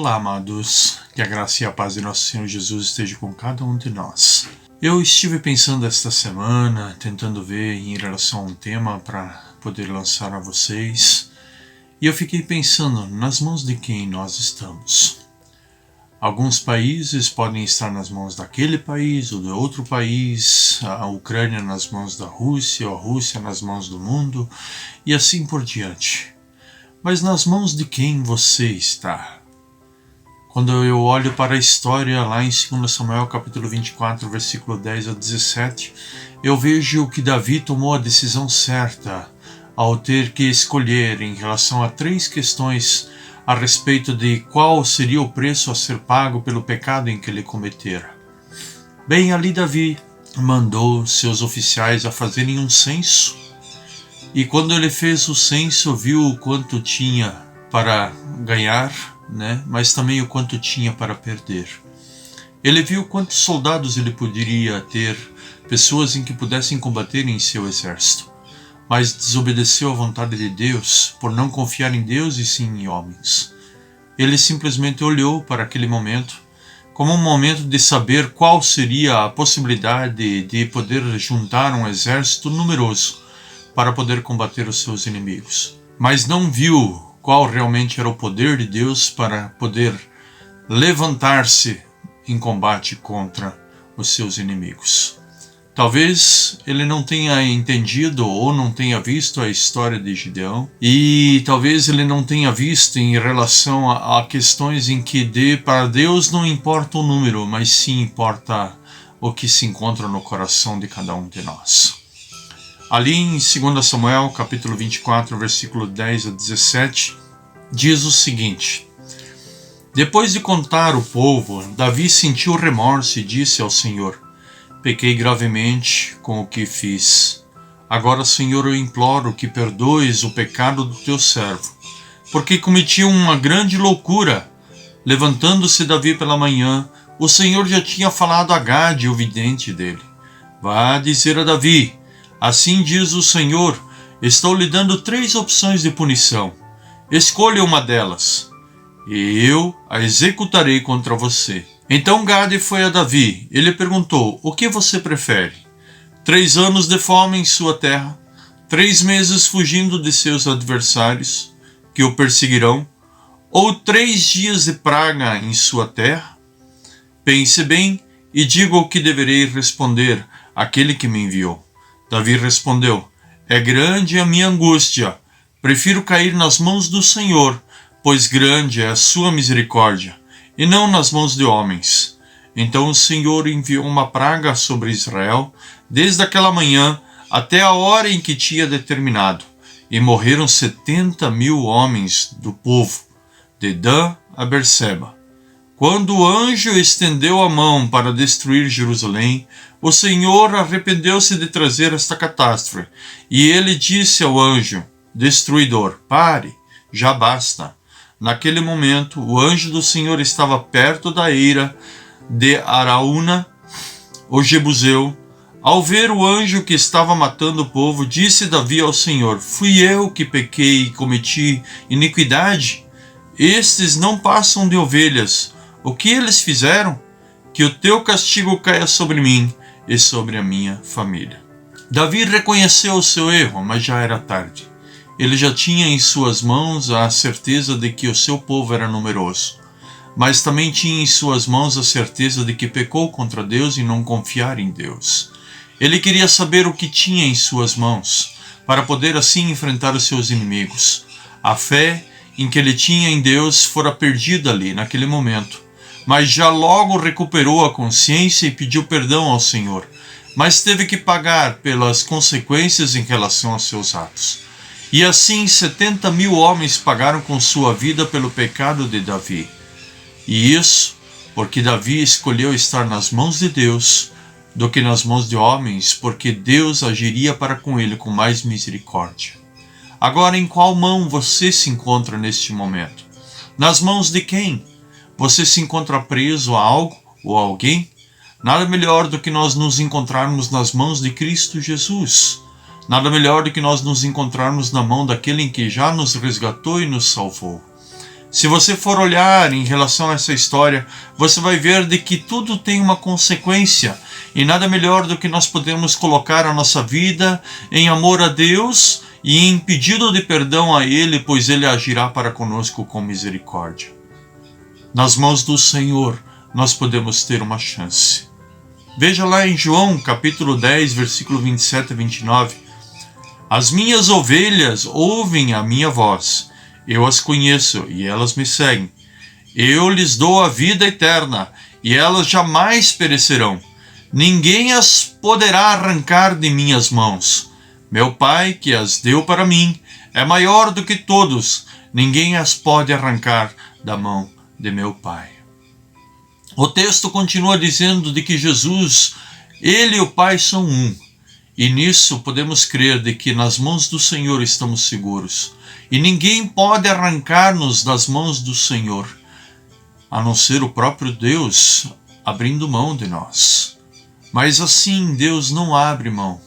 Olá, amados, que a graça e a paz de nosso Senhor Jesus esteja com cada um de nós. Eu estive pensando esta semana, tentando ver em relação a um tema para poder lançar a vocês, e eu fiquei pensando nas mãos de quem nós estamos. Alguns países podem estar nas mãos daquele país ou de outro país, a Ucrânia nas mãos da Rússia, ou a Rússia nas mãos do mundo, e assim por diante. Mas nas mãos de quem você está? Quando eu olho para a história lá em 2 Samuel capítulo 24, versículo 10 a 17, eu vejo que Davi tomou a decisão certa ao ter que escolher em relação a 3 questões a respeito de qual seria o preço a ser pago pelo pecado em que ele cometera. Bem, ali Davi mandou seus oficiais a fazerem um censo, e quando ele fez o censo, viu o quanto tinha para ganhar, mas também o quanto tinha para perder. Ele viu quantos soldados ele poderia ter, pessoas em que pudessem combater em seu exército, mas desobedeceu à vontade de Deus por não confiar em Deus e sim em homens. Ele simplesmente olhou para aquele momento como um momento de saber qual seria a possibilidade de poder juntar um exército numeroso para poder combater os seus inimigos, mas não viu qual realmente era o poder de Deus para poder levantar-se em combate contra os seus inimigos. Talvez ele não tenha entendido ou não tenha visto a história de Gideão, e talvez ele não tenha visto em relação a questões em que para Deus não importa o número, mas sim importa o que se encontra no coração de cada um de nós. Ali em 2 Samuel, capítulo 24, versículo 10 a 17, diz o seguinte: Depois de contar o povo, Davi sentiu remorso e disse ao Senhor: Pequei gravemente com o que fiz. Agora, Senhor, eu imploro que perdoes o pecado do teu servo, porque cometi uma grande loucura. Levantando-se Davi pela manhã, o Senhor já tinha falado a Gade, o vidente dele. Vá dizer a Davi: Assim diz o Senhor, estou lhe dando 3 opções de punição. Escolha uma delas, e eu a executarei contra você. Então Gade foi a Davi. Ele perguntou: O que você prefere? 3 anos de fome em sua terra, 3 meses fugindo de seus adversários, que o perseguirão, ou 3 dias de praga em sua terra? Pense bem e diga o que deverei responder àquele que me enviou. Davi respondeu: É grande a minha angústia. Prefiro cair nas mãos do Senhor, pois grande é a sua misericórdia, e não nas mãos de homens. Então o Senhor enviou uma praga sobre Israel, desde aquela manhã até a hora em que tinha determinado, e morreram 70.000 homens do povo, de Dan a Berseba. Quando o anjo estendeu a mão para destruir Jerusalém, o Senhor arrependeu-se de trazer esta catástrofe, e ele disse ao anjo destruidor: Pare, já basta. Naquele momento, o anjo do Senhor estava perto da eira de Araúna, o Jebuseu. Ao ver o anjo que estava matando o povo, disse Davi ao Senhor: Fui eu que pequei e cometi iniquidade? Estes não passam de ovelhas. O que eles fizeram? Que o teu castigo caia sobre mim e sobre a minha família. Davi reconheceu o seu erro, mas já era tarde. Ele já tinha em suas mãos a certeza de que o seu povo era numeroso, mas também tinha em suas mãos a certeza de que pecou contra Deus em não confiar em Deus. Ele queria saber o que tinha em suas mãos, para poder assim enfrentar os seus inimigos. A fé em que ele tinha em Deus fora perdida ali, naquele momento, mas já logo recuperou a consciência e pediu perdão ao Senhor, mas teve que pagar pelas consequências em relação aos seus atos. E assim 70.000 homens pagaram com sua vida pelo pecado de Davi. E isso porque Davi escolheu estar nas mãos de Deus do que nas mãos de homens, porque Deus agiria para com ele com mais misericórdia. Agora, em qual mão você se encontra neste momento? Nas mãos de quem? Você se encontra preso a algo ou a alguém? Nada melhor do que nós nos encontrarmos nas mãos de Cristo Jesus. Nada melhor do que nós nos encontrarmos na mão daquele em que já nos resgatou e nos salvou. Se você for olhar em relação a essa história, você vai ver de que tudo tem uma consequência, e nada melhor do que nós podemos colocar a nossa vida em amor a Deus e em pedido de perdão a Ele, pois Ele agirá para conosco com misericórdia. Nas mãos do Senhor nós podemos ter uma chance. Veja lá em João capítulo 10, versículo 27 a 29. As minhas ovelhas ouvem a minha voz. Eu as conheço e elas me seguem. Eu lhes dou a vida eterna e elas jamais perecerão. Ninguém as poderá arrancar de minhas mãos. Meu Pai, que as deu para mim, é maior do que todos. Ninguém as pode arrancar da mão de meu Pai. O texto continua dizendo de que Jesus, Ele e o Pai são um. E nisso podemos crer de que nas mãos do Senhor estamos seguros. E ninguém pode arrancar-nos das mãos do Senhor, a não ser o próprio Deus abrindo mão de nós. Mas assim, Deus não abre mão.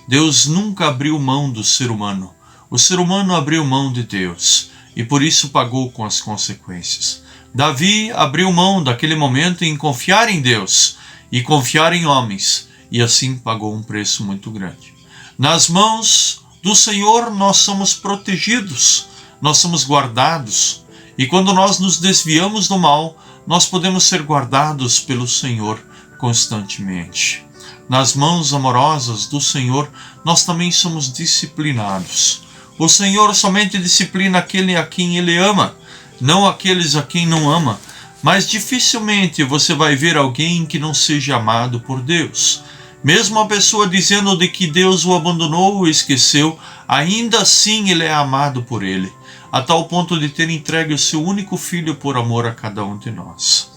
Deus nunca abriu mão do ser humano. O ser humano abriu mão de Deus e por isso pagou com as consequências. Davi abriu mão daquele momento em confiar em Deus e confiar em homens, e assim pagou um preço muito grande. Nas mãos do Senhor nós somos protegidos, nós somos guardados, e quando nós nos desviamos do mal, nós podemos ser guardados pelo Senhor constantemente. Nas mãos amorosas do Senhor, nós também somos disciplinados. O Senhor somente disciplina aquele a quem Ele ama, não aqueles a quem não ama. Mas dificilmente você vai ver alguém que não seja amado por Deus. Mesmo a pessoa dizendo de que Deus o abandonou ou esqueceu, ainda assim ele é amado por Ele, a tal ponto de ter entregue o seu único filho por amor a cada um de nós.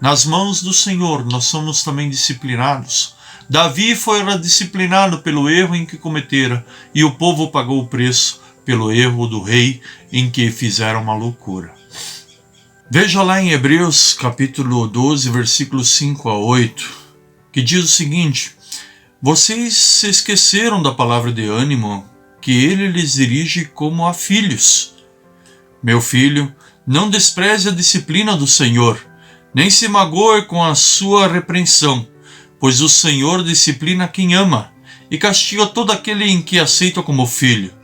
Nas mãos do Senhor nós somos também disciplinados. Davi foi disciplinado pelo erro em que cometera, e o povo pagou o preço pelo erro do rei em que fizeram uma loucura. Veja lá em Hebreus capítulo 12, versículos 5 a 8, que diz o seguinte: vocês se esqueceram da palavra de ânimo que Ele lhes dirige como a filhos. Meu filho, não despreze a disciplina do Senhor, nem se magoe com a sua repreensão, pois o Senhor disciplina quem ama e castiga todo aquele em que aceita como filho.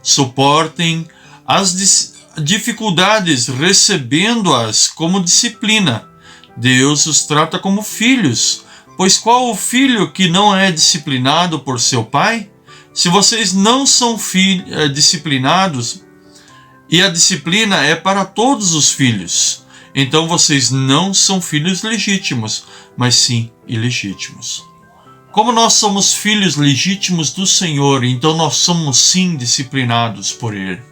Suportem as dificuldades recebendo-as como disciplina. Deus os trata como filhos, pois qual o filho que não é disciplinado por seu pai? Se vocês não são disciplinados, e a disciplina é para todos os filhos, então vocês não são filhos legítimos, mas sim ilegítimos. Como nós somos filhos legítimos do Senhor, então nós somos sim disciplinados por Ele.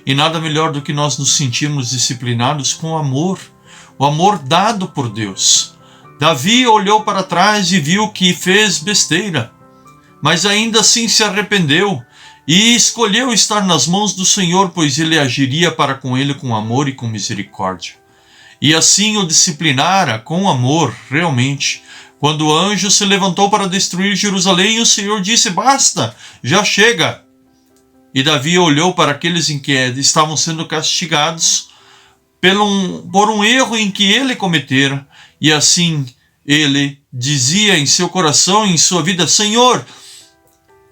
E nada melhor do que nós nos sentirmos disciplinados com amor, o amor dado por Deus. Davi olhou para trás e viu que fez besteira, mas ainda assim se arrependeu e escolheu estar nas mãos do Senhor, pois Ele agiria para com ele com amor e com misericórdia. E assim o disciplinara com amor, realmente. Quando o anjo se levantou para destruir Jerusalém, o Senhor disse: basta, já chega. E Davi olhou para aqueles em que estavam sendo castigados por um erro em que ele cometera, e assim ele dizia em seu coração, em sua vida: Senhor,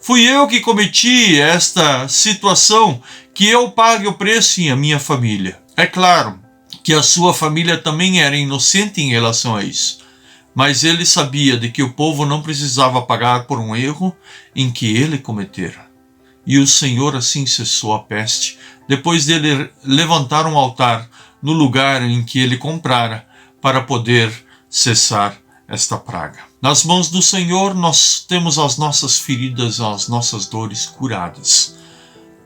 fui eu que cometi esta situação, que eu pague o preço em a minha família. É claro que a sua família também era inocente em relação a isso, mas ele sabia de que o povo não precisava pagar por um erro em que ele cometera. E o Senhor assim cessou a peste, depois dele levantar um altar no lugar em que ele comprara, para poder cessar esta praga. Nas mãos do Senhor nós temos as nossas feridas, as nossas dores curadas.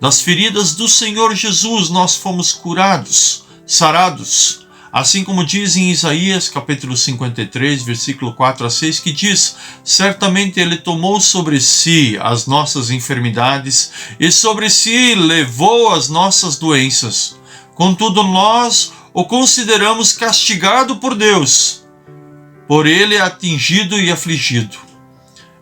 Das feridas do Senhor Jesus nós fomos curados, sarados. Assim como diz em Isaías capítulo 53, versículo 4 a 6, que diz: certamente Ele tomou sobre si as nossas enfermidades e sobre si levou as nossas doenças. Contudo, nós o consideramos castigado por Deus, por Ele atingido e afligido.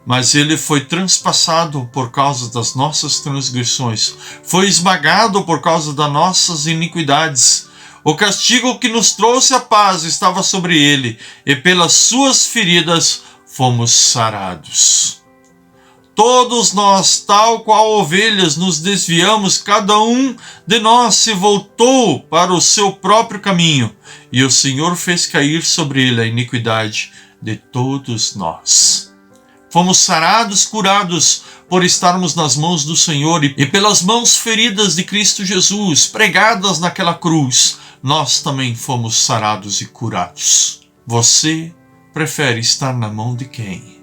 Mas Ele foi transpassado por causa das nossas transgressões, foi esmagado por causa das nossas iniquidades. O castigo que nos trouxe a paz estava sobre ele, e pelas suas feridas fomos sarados. Todos nós, tal qual ovelhas, nos desviamos, cada um de nós se voltou para o seu próprio caminho, e o Senhor fez cair sobre ele a iniquidade de todos nós. Fomos sarados, curados, por estarmos nas mãos do Senhor, e pelas mãos feridas de Cristo Jesus, pregadas naquela cruz, nós também fomos sarados e curados. Você prefere estar na mão de quem?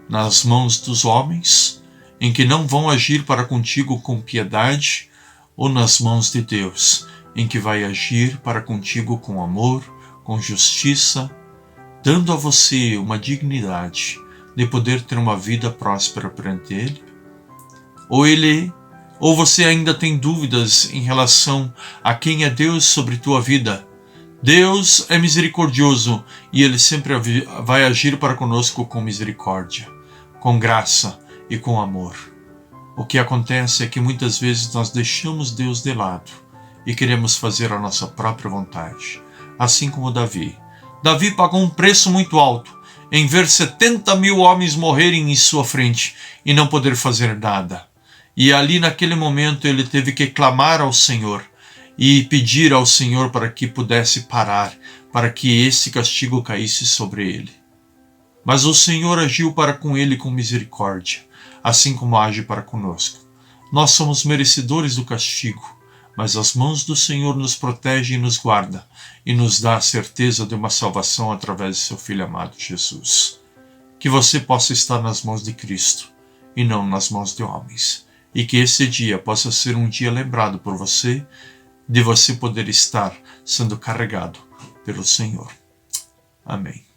Nas mãos dos homens, em que não vão agir para contigo com piedade, ou nas mãos de Deus, em que vai agir para contigo com amor, com justiça, dando a você uma dignidade de poder ter uma vida próspera perante Ele? Ou você ainda tem dúvidas em relação a quem é Deus sobre tua vida? Deus é misericordioso e Ele sempre vai agir para conosco com misericórdia, com graça e com amor. O que acontece é que muitas vezes nós deixamos Deus de lado e queremos fazer a nossa própria vontade, assim como Davi. Davi pagou um preço muito alto em ver 70.000 homens morrerem em sua frente e não poder fazer nada. E ali naquele momento ele teve que clamar ao Senhor e pedir ao Senhor para que pudesse parar, para que esse castigo caísse sobre ele. Mas o Senhor agiu para com ele com misericórdia, assim como age para conosco. Nós somos merecedores do castigo, mas as mãos do Senhor nos protegem e nos guarda, e nos dá a certeza de uma salvação através de seu Filho amado Jesus. Que você possa estar nas mãos de Cristo, e não nas mãos de homens, e que esse dia possa ser um dia lembrado por você, de você poder estar sendo carregado pelo Senhor. Amém.